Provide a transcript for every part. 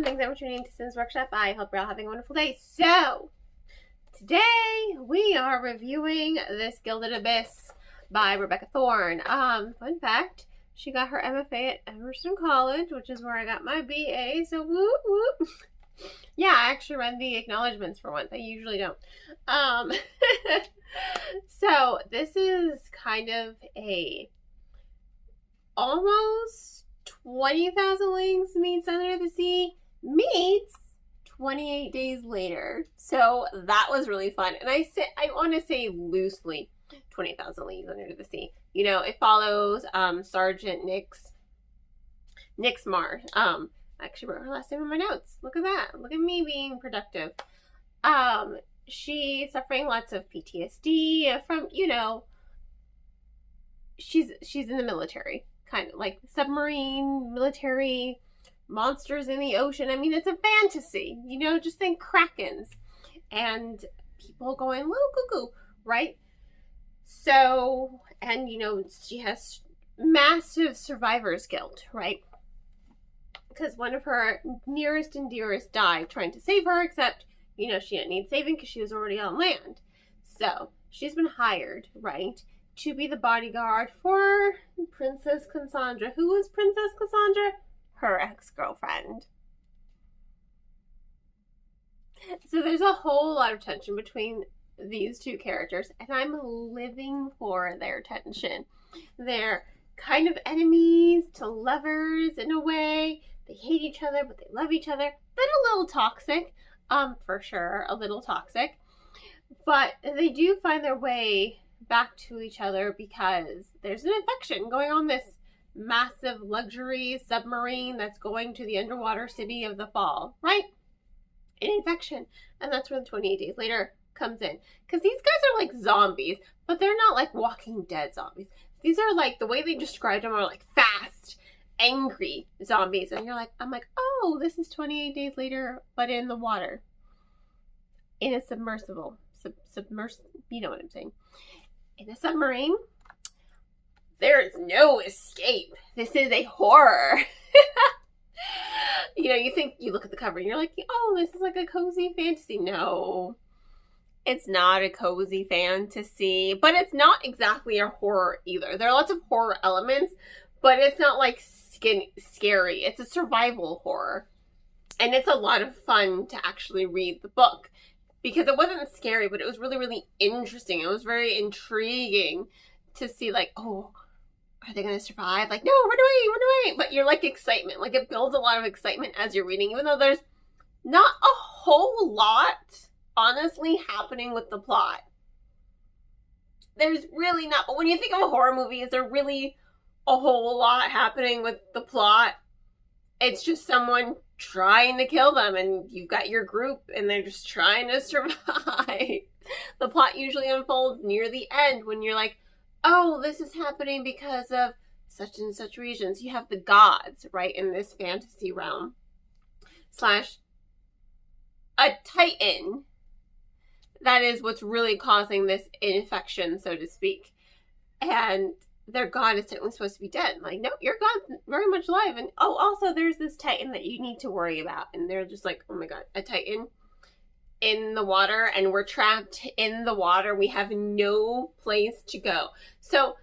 Thanks for tuning in to Sims Workshop. I hope you're all having a wonderful day. So, today we are reviewing This Gilded Abyss by Rebecca Thorne. Fun fact, she got her MFA at Emerson College, which is where I got my BA, so whoop whoop. Yeah, I actually read the acknowledgments for once. I usually don't. So, this is kind of a almost 20,000 Leagues meets Under the Sea meets 28 Days Later. So that was really fun. And I want to say loosely 20,000 Leagues Under the Sea. You know, it follows Sergeant Nix Mar. I actually wrote her last name in my notes. Look at that. Look at me being productive. She's suffering lots of PTSD from, you know, she's in the military. Kind of like submarine, military, monsters in the ocean. I mean, it's a fantasy, you know, just think Krakens and people going woo goo goo, right? So, and you know, she has massive survivor's guilt, right? Because one of her nearest and dearest died trying to save her, except, you know, she didn't need saving because she was already on land. So, she's been hired, right, to be the bodyguard for Princess Cassandra. Who was Princess Cassandra? Her ex-girlfriend. So there's a whole lot of tension between these two characters, and I'm living for their tension. They're kind of enemies to lovers in a way. They hate each other, but they love each other. Then a little toxic, for sure, a little toxic. But they do find their way back to each other because there's an infection going on this massive luxury submarine that's going to the underwater city of the fall, right? An infection. And that's where the 28 Days Later comes in. Because these guys are like zombies, but they're not like Walking Dead zombies. These are like, the way they described them are like fast, angry zombies. And you're like, I'm like, oh, this is 28 Days Later, but in the water. In a submersible. You know what I'm saying. In a submarine, there is no escape. This is a horror. You know, you look at the cover and you're like, oh, this is like a cozy fantasy. No, it's not a cozy fantasy, but it's not exactly a horror either. There are lots of horror elements, but it's not like scary. It's a survival horror. And it's a lot of fun to actually read the book. Because it wasn't scary, but it was really, really interesting. It was very intriguing to see, like, oh, are they going to survive? Like, no, run away. But you're like excitement. Like, it builds a lot of excitement as you're reading, even though there's not a whole lot, honestly, happening with the plot. There's really not. But when you think of a horror movie, is there really a whole lot happening with the plot? It's just someone trying to kill them, and you've got your group and they're just trying to survive. The plot usually unfolds near the end when you're like, oh, this is happening because of such and such reasons. You have the gods, right, in this fantasy realm / a titan. That is what's really causing this infection, so to speak. And their god is technically supposed to be dead. Like, no, your god's very much alive. And oh, also there's this titan that you need to worry about. And they're just like, oh my god, a titan in the water, and we're trapped in the water. We have no place to go. So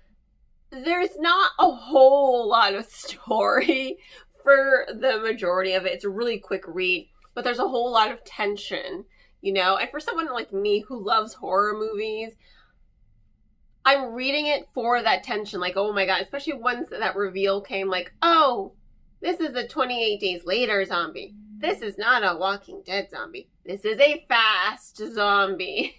there's not a whole lot of story for the majority of it. It's a really quick read, but there's a whole lot of tension, you know? And for someone like me who loves horror movies, I'm reading it for that tension, like, oh my god, especially once that reveal came, like, oh, this is a 28 Days Later zombie. This is not a Walking Dead zombie. This is a fast zombie.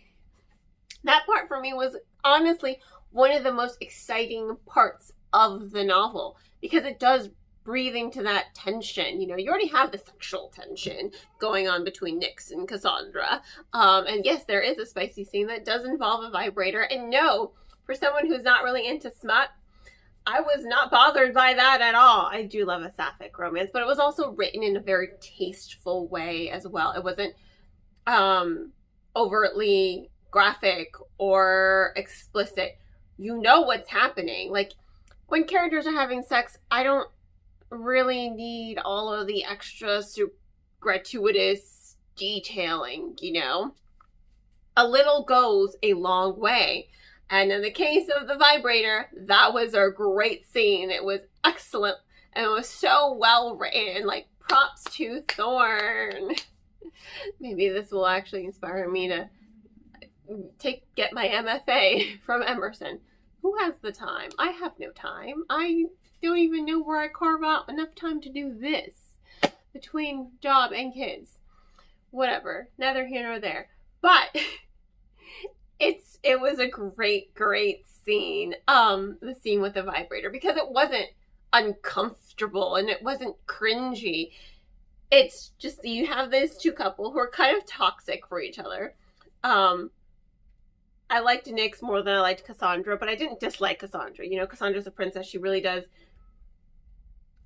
That part for me was honestly one of the most exciting parts of the novel, because it does breathe into that tension. You know, you already have the sexual tension going on between Nix and Cassandra. And yes, there is a spicy scene that does involve a vibrator. And no, for someone who's not really into smut, I was not bothered by that at all. I do love a sapphic romance, but it was also written in a very tasteful way as well. It wasn't overtly graphic or explicit. You know what's happening. Like, when characters are having sex, I don't really need all of the extra gratuitous detailing, you know? A little goes a long way. And in the case of the vibrator, that was a great scene. It was excellent. And it was so well written. Like, props to Thorne. Maybe this will actually inspire me to get my MFA from Emerson. Who has the time? I have no time. I don't even know where I carve out enough time to do this between job and kids. Whatever. Neither here nor there. But it was a great scene. The scene with the vibrator, because it wasn't uncomfortable and it wasn't cringy. It's just, you have these two couple who are kind of toxic for each other. I liked Nyx more than I liked Cassandra, but I didn't dislike Cassandra. You know, Cassandra's a princess. She really does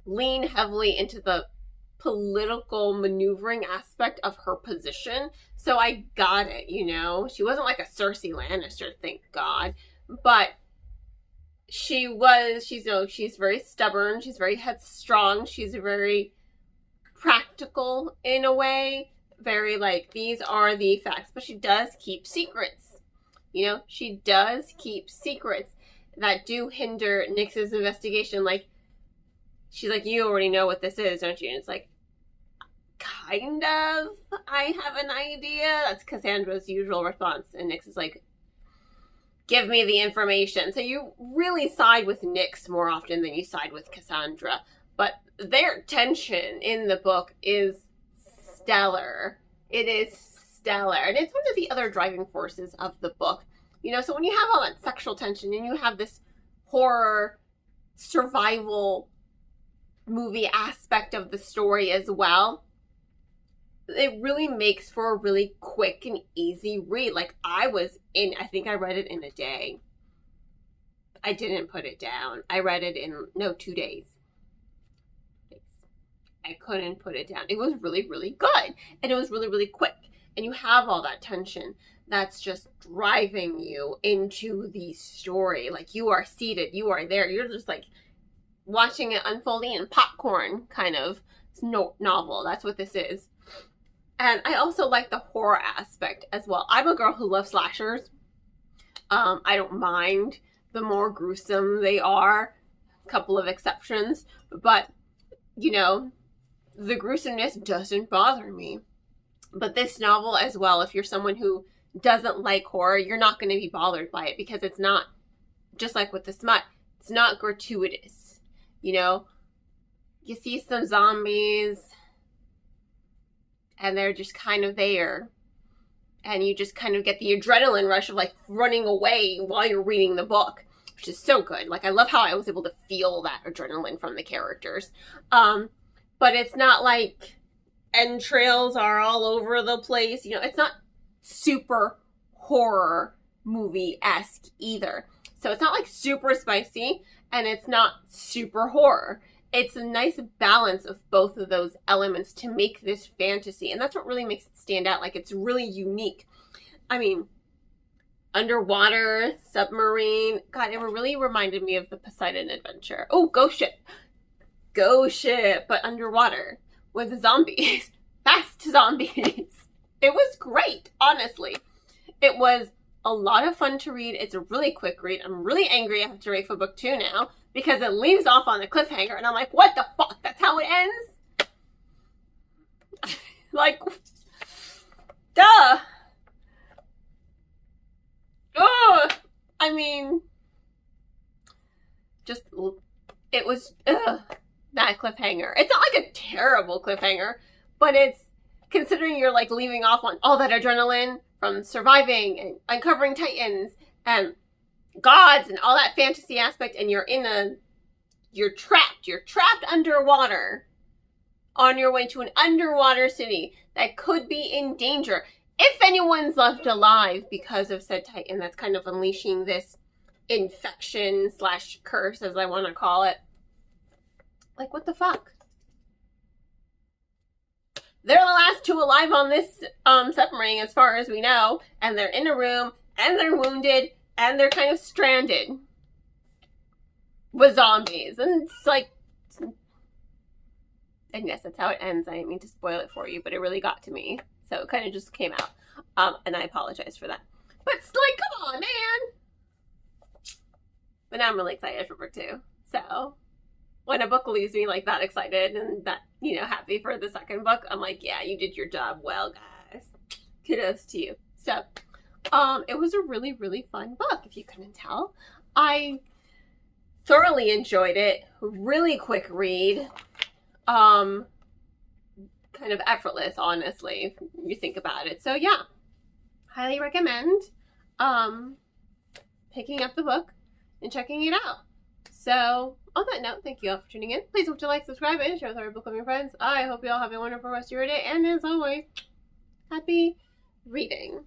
lean heavily into the political maneuvering aspect of her position. So I got it, you know. She wasn't like a Cersei Lannister, thank God. But she's very stubborn. She's very headstrong. She's very practical in a way. Very like, these are the facts. But she does keep secrets. You know, she does keep secrets that do hinder Nyx's investigation. Like, she's like, you already know what this is, don't you? And it's like, kind of. I have an idea. That's Cassandra's usual response. And Nyx is like, give me the information. So you really side with Nyx more often than you side with Cassandra. But their tension in the book is stellar. It is stellar. And it's one of the other driving forces of the book. You know, so when you have all that sexual tension and you have this horror survival movie aspect of the story as well, it really makes for a really quick and easy read. Like, I think I read it in a day. I didn't put it down. I read it in, 2 days. I couldn't put it down. It was really, really good. And it was really, really quick. And you have all that tension that's just driving you into the story. Like, you are seated, you are there. You're just like watching it unfolding in popcorn kind of novel. That's what this is. And I also like the horror aspect as well. I'm a girl who loves slashers. I don't mind the more gruesome they are. A couple of exceptions. But, you know, the gruesomeness doesn't bother me. But this novel as well, if you're someone who doesn't like horror, you're not going to be bothered by it, because it's not, just like with the smut, it's not gratuitous. You know, you see some zombies and they're just kind of there, and you just kind of get the adrenaline rush of like running away while you're reading the book, which is so good. Like, I love how I was able to feel that adrenaline from the characters. But it's not like entrails are all over the place. You know, it's not super horror movie-esque either. So it's not like super spicy, and it's not super horror. It's a nice balance of both of those elements to make this fantasy. And that's what really makes it stand out. Like, it's really unique. I mean, underwater, submarine. God, it really reminded me of the Poseidon Adventure. Oh, ghost ship. Ghost ship, but underwater with zombies. Fast zombies. It was great, honestly. It was a lot of fun to read. It's a really quick read. I'm really angry I have to wait for book 2 now, because it leaves off on a cliffhanger, and I'm like, what the fuck? That's how it ends? Like, duh. Ugh. I mean, just, it was, that cliffhanger. It's not like a terrible cliffhanger, but it's, considering you're like leaving off on all that adrenaline from surviving and uncovering titans and gods and all that fantasy aspect, and you're trapped underwater on your way to an underwater city that could be in danger. If anyone's left alive because of said titan that's kind of unleashing this infection / curse, as I want to call it. Like, what the fuck? They're the last 2 alive on this submarine, as far as we know, and they're in a room, and they're wounded, and they're kind of stranded with zombies. And it's like, And yes, that's how it ends. I didn't mean to spoil it for you, but it really got to me. So it kind of just came out. And I apologize for that. But it's like, come on, man! But now I'm really excited for book 2. So when a book leaves me like that excited and that, you know, happy for the second book, I'm like, yeah, you did your job well, guys. Kudos to you. So, it was a really, really fun book, if you couldn't tell. I thoroughly enjoyed it. Really quick read. Kind of effortless, honestly, if you think about it. So yeah, highly recommend picking up the book and checking it out. So on that note, thank you all for tuning in. Please don't forget to like, subscribe, and share our book with your friends. I hope you all have a wonderful rest of your day, and as always, happy reading.